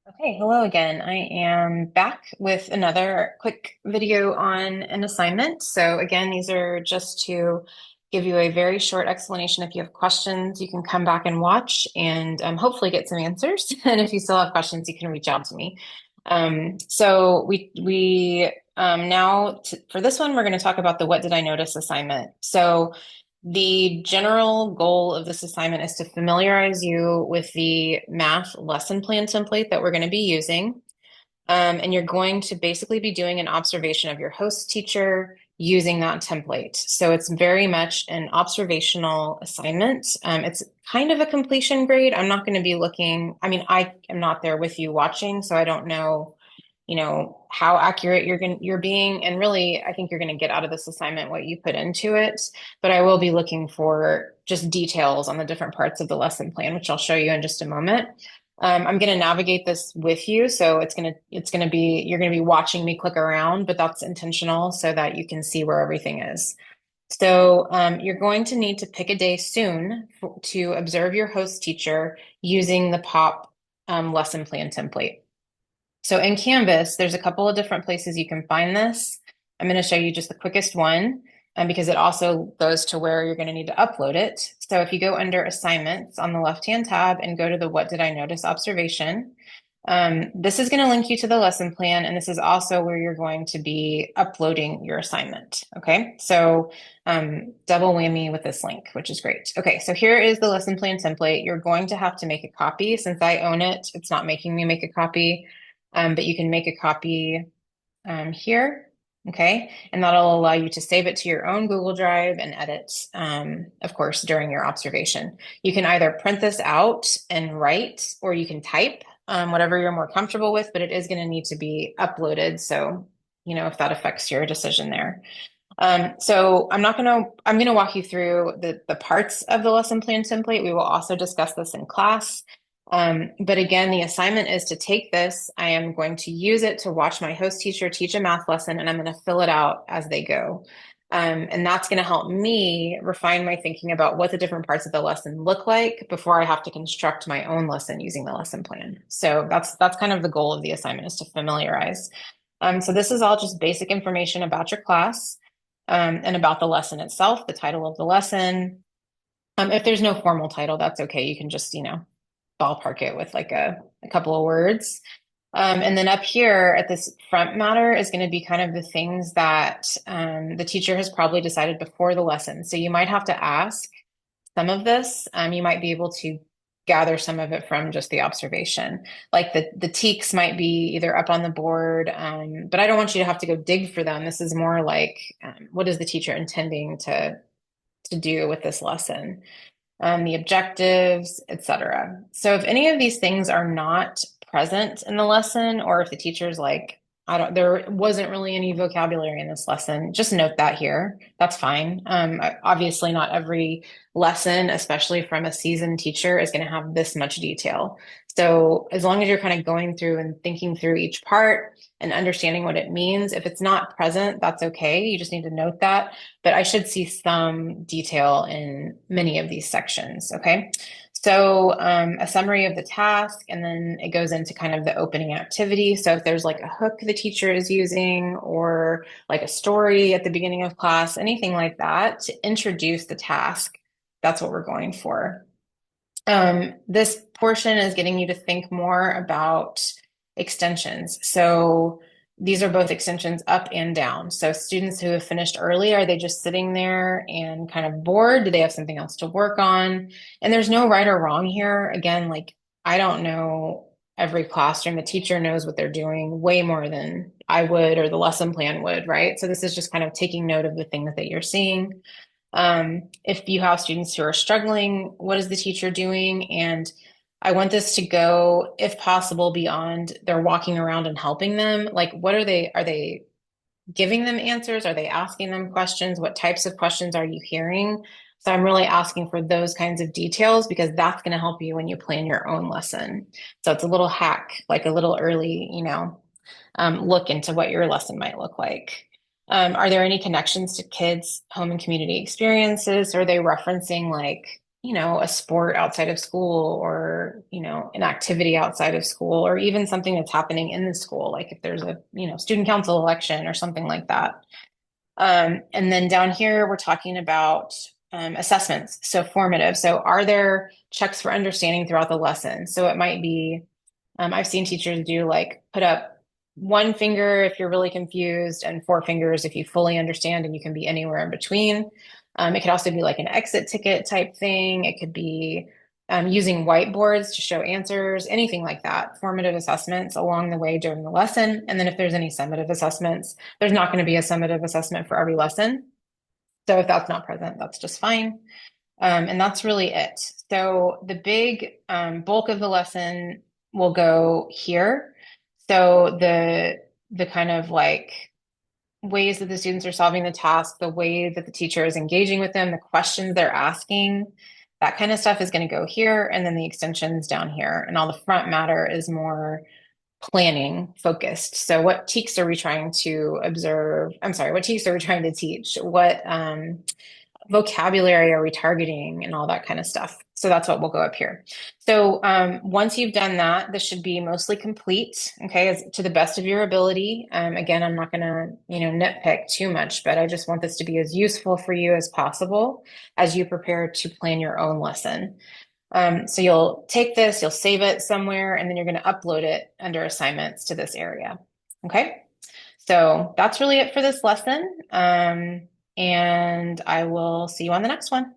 Okay, hello again. I am back with another quick video on an assignment. So again, these are just to give you a very short explanation. If you have questions, you can come back and watch and hopefully get some answers. And if you still have questions, you can reach out to me. For this one, we're going to talk about the What Did I Notice assignment. So the general goal of this assignment is to familiarize you with the math lesson plan template that we're going to be using. And you're going to basically be doing an observation of your host teacher using that template. So it's very much an observational assignment. It's kind of a completion grade. I'm not going to be looking, I mean, I am not there with you watching, so I don't know how accurate you're being, and really I think you're going to get out of this assignment what you put into it, but I will be looking for just details on the different parts of the lesson plan, which I'll show you in just a moment. I'm going to navigate this with you, so you're going to be watching me click around, but that's intentional so that you can see where everything is. So you're going to need to pick a day soon to observe your host teacher using the POP lesson plan template. So in Canvas, there's a couple of different places you can find this. I'm going to show you just the quickest one because it also goes to where you're going to need to upload it. So if you go under assignments on the left-hand tab and go to the What Did I Notice observation, this is going to link you to the lesson plan, and this is also where you're going to be uploading your assignment. Okay, so double whammy with this link, which is great. Okay, so here is the lesson plan template. You're going to have to make a copy. Since I own it, it's not making me make a copy, but you can make a copy here. Okay, and that'll allow you to save it to your own Google Drive and edit, of course, during your observation. You can either print this out and write, or you can type, whatever you're more comfortable with, but it is going to need to be uploaded. So, if that affects your decision there. I'm going to walk you through the parts of the lesson plan template. We will also discuss this in class. But again, the assignment is to take this. I am going to use it to watch my host teacher teach a math lesson, and I'm going to fill it out as they go. And that's going to help me refine my thinking about what the different parts of the lesson look like before I have to construct my own lesson using the lesson plan. So that's kind of the goal of the assignment, is to familiarize. So this is all just basic information about your class, and about the lesson itself, the title of the lesson. If there's no formal title, that's okay. You can just, ballpark it with like a couple of words. And then up here at this front matter is going to be kind of the things that the teacher has probably decided before the lesson. So you might have to ask some of this. You might be able to gather some of it from just the observation. Like the teaks might be either up on the board, but I don't want you to have to go dig for them. This is more like, what is the teacher intending to do with this lesson? The objectives, etc. So if any of these things are not present in the lesson, or if the teacher's like, there wasn't really any vocabulary in this lesson, just note that here. That's fine. Obviously, not every lesson, especially from a seasoned teacher, is going to have this much detail. So as long as you're kind of going through and thinking through each part and understanding what it means, if it's not present, that's okay. You just need to note that. But I should see some detail in many of these sections. Okay. So a summary of the task, and then it goes into kind of the opening activity. So if there's like a hook the teacher is using, or like a story at the beginning of class, anything like that to introduce the task, that's what we're going for. This portion is getting you to think more about extensions. So these are both extensions up and down. So students who have finished early, are they just sitting there and kind of bored? Do they have something else to work on? And there's no right or wrong here. Again, like, I don't know every classroom. The teacher knows what they're doing way more than I would, or the lesson plan would, right? So this is just kind of taking note of the things that you're seeing. If you have students who are struggling, what is the teacher doing? And I want this to go, if possible, beyond they're walking around and helping them. Like, what are they giving them answers? Are they asking them questions? What types of questions are you hearing? So I'm really asking for those kinds of details, because that's going to help you when you plan your own lesson. So it's a little hack, like a little early, look into what your lesson might look like. Are there any connections to kids' home and community experiences? Are they referencing like a sport outside of school or, an activity outside of school, or even something that's happening in the school, like if there's a, student council election or something like that. And then down here, we're talking about assessments, so formative. So are there checks for understanding throughout the lesson? So it might be, I've seen teachers do like put up one finger if you're really confused and four fingers if you fully understand and you can be anywhere in between. It could also be like an exit ticket type thing. It could be using whiteboards to show answers, anything like that. Formative assessments along the way during the lesson. And then if there's any summative assessments, there's not going to be a summative assessment for every lesson. So if that's not present, that's just fine. And that's really it. So the big bulk of the lesson will go here. So the kind of like ways that the students are solving the task, the way that the teacher is engaging with them, the questions they're asking, that kind of stuff is going to go here. And then the extensions down here. And all the front matter is more planning focused. So what TEKS are we trying to observe? I'm sorry, what TEKS are we trying to teach? What vocabulary are we targeting and all that kind of stuff. So that's what will go up here. So once you've done that, this should be mostly complete, okay, to the best of your ability. Again, I'm not going to, nitpick too much, but I just want this to be as useful for you as possible as you prepare to plan your own lesson. So you'll take this, you'll save it somewhere, and then you're going to upload it under assignments to this area. Okay, so that's really it for this lesson. And I will see you on the next one.